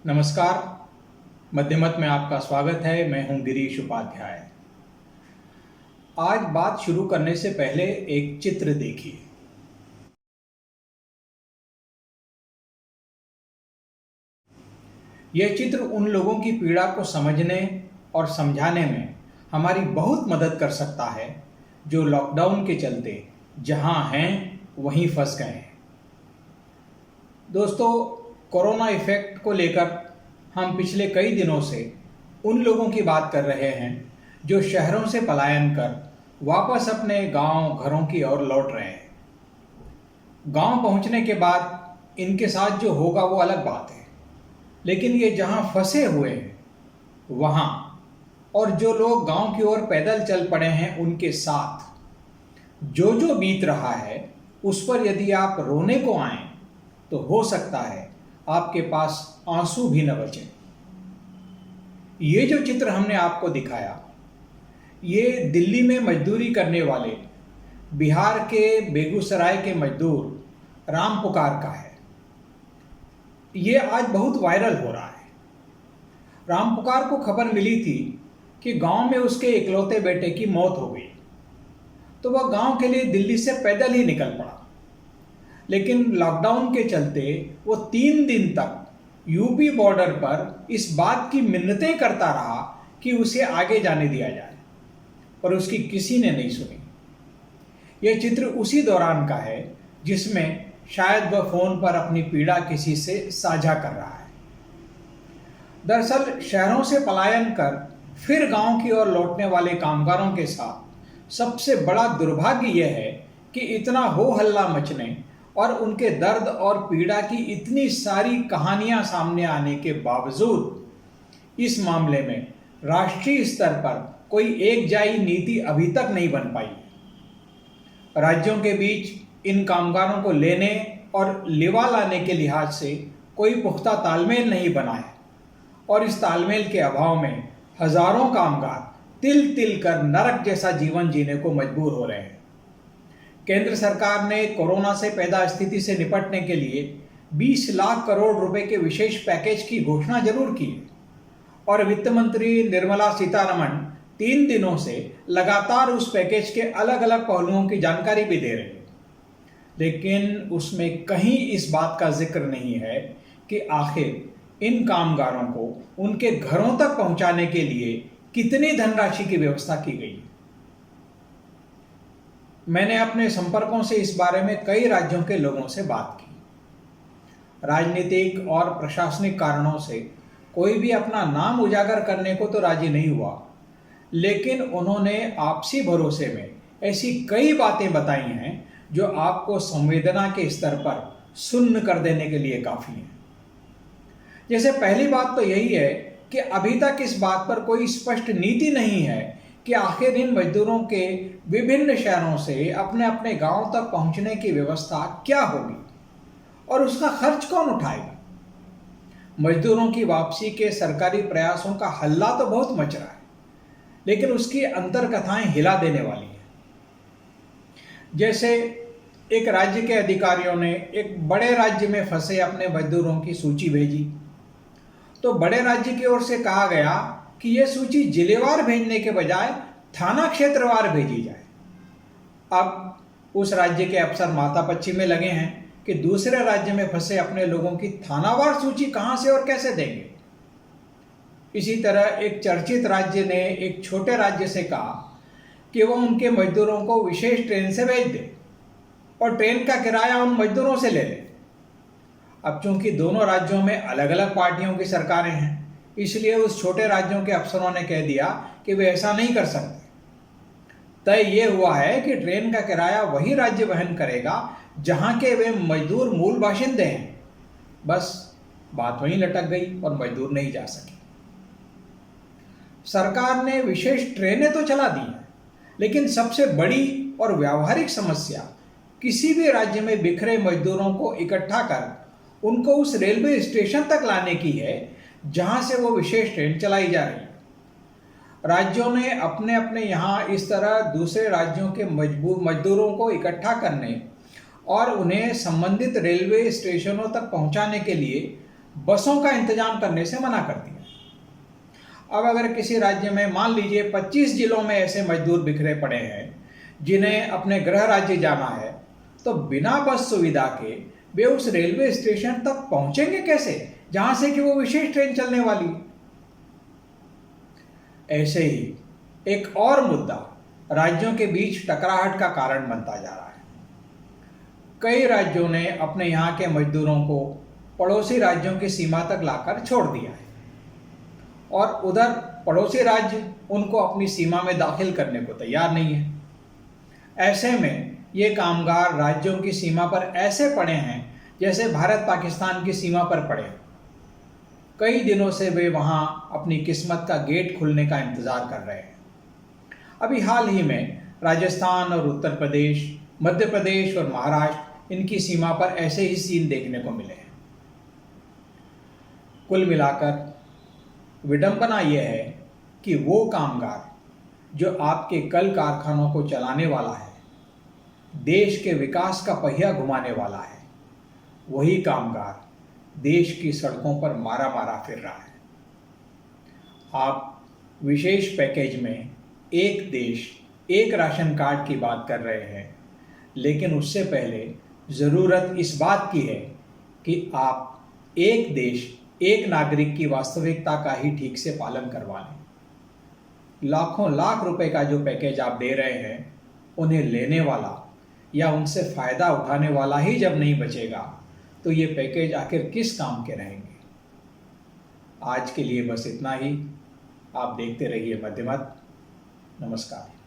नमस्कार। मध्यमत में आपका स्वागत है। मैं हूं गिरीश उपाध्याय। आज बात शुरू करने से पहले एक चित्र देखिए। यह चित्र उन लोगों की पीड़ा को समझने और समझाने में हमारी बहुत मदद कर सकता है जो लॉकडाउन के चलते जहां हैं वहीं फंस गए हैं। दोस्तों, कोरोना इफेक्ट को लेकर हम पिछले कई दिनों से उन लोगों की बात कर रहे हैं जो शहरों से पलायन कर वापस अपने गांव घरों की ओर लौट रहे हैं। गांव पहुंचने के बाद इनके साथ जो होगा वो अलग बात है, लेकिन ये जहां फंसे हुए हैं वहां और जो लोग गांव की ओर पैदल चल पड़े हैं उनके साथ जो जो बीत रहा है उस पर यदि आप रोने को आए तो हो सकता है आपके पास आंसू भी न बचे। ये जो चित्र हमने आपको दिखाया ये दिल्ली में मजदूरी करने वाले बिहार के बेगूसराय के मजदूर राम पुकार का है। ये आज बहुत वायरल हो रहा है। राम पुकार को खबर मिली थी कि गांव में उसके इकलौते बेटे की मौत हो गई, तो वह गांव के लिए दिल्ली से पैदल ही निकल पड़ा। लेकिन लॉकडाउन के चलते वो 3 दिन तक यूपी बॉर्डर पर इस बात की मिन्नतें करता रहा कि उसे आगे जाने दिया जाए, पर उसकी किसी ने नहीं सुनी। यह चित्र उसी दौरान का है जिसमें शायद वह फोन पर अपनी पीड़ा किसी से साझा कर रहा है। दरअसल शहरों से पलायन कर फिर गांव की ओर लौटने वाले कामगारों के साथ सबसे बड़ा दुर्भाग्य यह है कि इतना हो हल्ला मचने और उनके दर्द और पीड़ा की इतनी सारी कहानियां सामने आने के बावजूद इस मामले में राष्ट्रीय स्तर पर कोई एकजाई नीति अभी तक नहीं बन पाई। राज्यों के बीच इन कामगारों को लेने और लिवा लाने के लिहाज से कोई पुख्ता तालमेल नहीं बना है और इस तालमेल के अभाव में हजारों कामगार तिल तिल कर नरक जैसा जीवन जीने को मजबूर हो रहे हैं। केंद्र सरकार ने कोरोना से पैदा स्थिति से निपटने के लिए 20 लाख करोड़ रुपए के विशेष पैकेज की घोषणा जरूर की है और वित्त मंत्री निर्मला सीतारमण 3 दिनों से लगातार उस पैकेज के अलग अलग पहलुओं की जानकारी भी दे रहे हैं, लेकिन उसमें कहीं इस बात का जिक्र नहीं है कि आखिर इन कामगारों को उनके घरों तक पहुंचाने के लिए कितनी धनराशि की व्यवस्था की गई है। मैंने अपने संपर्कों से इस बारे में कई राज्यों के लोगों से बात की। राजनीतिक और प्रशासनिक कारणों से कोई भी अपना नाम उजागर करने को तो राजी नहीं हुआ, लेकिन उन्होंने आपसी भरोसे में ऐसी कई बातें बताई हैं जो आपको संवेदना के स्तर पर सुन्न कर देने के लिए काफी हैं। जैसे पहली बात तो यही है कि अभी तक इस बात पर कोई स्पष्ट नीति नहीं है कि आखिर इन मजदूरों के विभिन्न शहरों से अपने अपने गांव तक पहुंचने की व्यवस्था क्या होगी और उसका खर्च कौन उठाएगा। मजदूरों की वापसी के सरकारी प्रयासों का हल्ला तो बहुत मच रहा है, लेकिन उसकी अंतर्कथाएं हिला देने वाली हैं। जैसे एक राज्य के अधिकारियों ने एक बड़े राज्य में फंसे अपने मजदूरों की सूची भेजी, तो बड़े राज्य की ओर से कहा गया कि यह सूची जिलेवार भेजने के बजाय थाना क्षेत्रवार भेजी जाए। अब उस राज्य के अफसर माथापच्ची में लगे हैं कि दूसरे राज्य में फंसे अपने लोगों की थानावार सूची कहां से और कैसे देंगे। इसी तरह एक चर्चित राज्य ने एक छोटे राज्य से कहा कि वह उनके मजदूरों को विशेष ट्रेन से भेज दे और ट्रेन का किराया उन मजदूरों से ले ले। अब चूंकि दोनों राज्यों में अलग अलग पार्टियों की सरकारें हैं, इसलिए उस छोटे राज्यों के अफसरों ने कह दिया कि वे ऐसा नहीं कर सकते। तय यह हुआ है कि ट्रेन का किराया वही राज्य वहन करेगा जहां के वे मजदूर मूल बाशिंदे हैं। बस बात वहीं लटक गई और मजदूर नहीं जा सके। सरकार ने विशेष ट्रेनें तो चला दी हैं, लेकिन सबसे बड़ी और व्यावहारिक समस्या किसी भी राज्य में बिखरे मजदूरों को इकट्ठा कर उनको उस रेलवे स्टेशन तक लाने की है जहां से वो विशेष ट्रेन चलाई जा रही है। राज्यों ने अपने अपने यहाँ इस तरह दूसरे राज्यों के मजदूरों को इकट्ठा करने और उन्हें संबंधित रेलवे स्टेशनों तक पहुंचाने के लिए बसों का इंतजाम करने से मना कर दिया। अब अगर किसी राज्य में मान लीजिए 25 जिलों में ऐसे मजदूर बिखरे पड़े हैं जिन्हें अपने गृह राज्य जाना है, तो बिना बस सुविधा के वे उस रेलवे स्टेशन तक पहुंचेंगे कैसे जहां से कि वो विशेष ट्रेन चलने वाली है। ऐसे ही एक और मुद्दा राज्यों के बीच टकराहट का कारण बनता जा रहा है। कई राज्यों ने अपने यहाँ के मजदूरों को पड़ोसी राज्यों की सीमा तक लाकर छोड़ दिया है और उधर पड़ोसी राज्य उनको अपनी सीमा में दाखिल करने को तैयार नहीं है। ऐसे में ये कामगार राज्यों की सीमा पर ऐसे पड़े हैं जैसे भारत पाकिस्तान की सीमा पर पड़े हैं। कई दिनों से वे वहां अपनी किस्मत का गेट खुलने का इंतजार कर रहे हैं। अभी हाल ही में राजस्थान और उत्तर प्रदेश, मध्य प्रदेश और महाराष्ट्र इनकी सीमा पर ऐसे ही सीन देखने को मिले हैं। कुल मिलाकर विडंबना यह है कि वो कामगार जो आपके कल कारखानों को चलाने वाला है, देश के विकास का पहिया घुमाने वाला है, वही कामगार देश की सड़कों पर मारा मारा फिर रहा है। आप विशेष पैकेज में एक देश एक राशन कार्ड की बात कर रहे हैं, लेकिन उससे पहले ज़रूरत इस बात की है कि आप एक देश एक नागरिक की वास्तविकता का ही ठीक से पालन करवा लें। लाखों लाख रुपए का जो पैकेज आप दे रहे हैं, उन्हें लेने वाला या उनसे फ़ायदा उठाने वाला ही जब नहीं बचेगा तो ये पैकेज आखिर किस काम के रहेंगे। आज के लिए बस इतना ही। आप देखते रहिए मध्यमत। नमस्कार।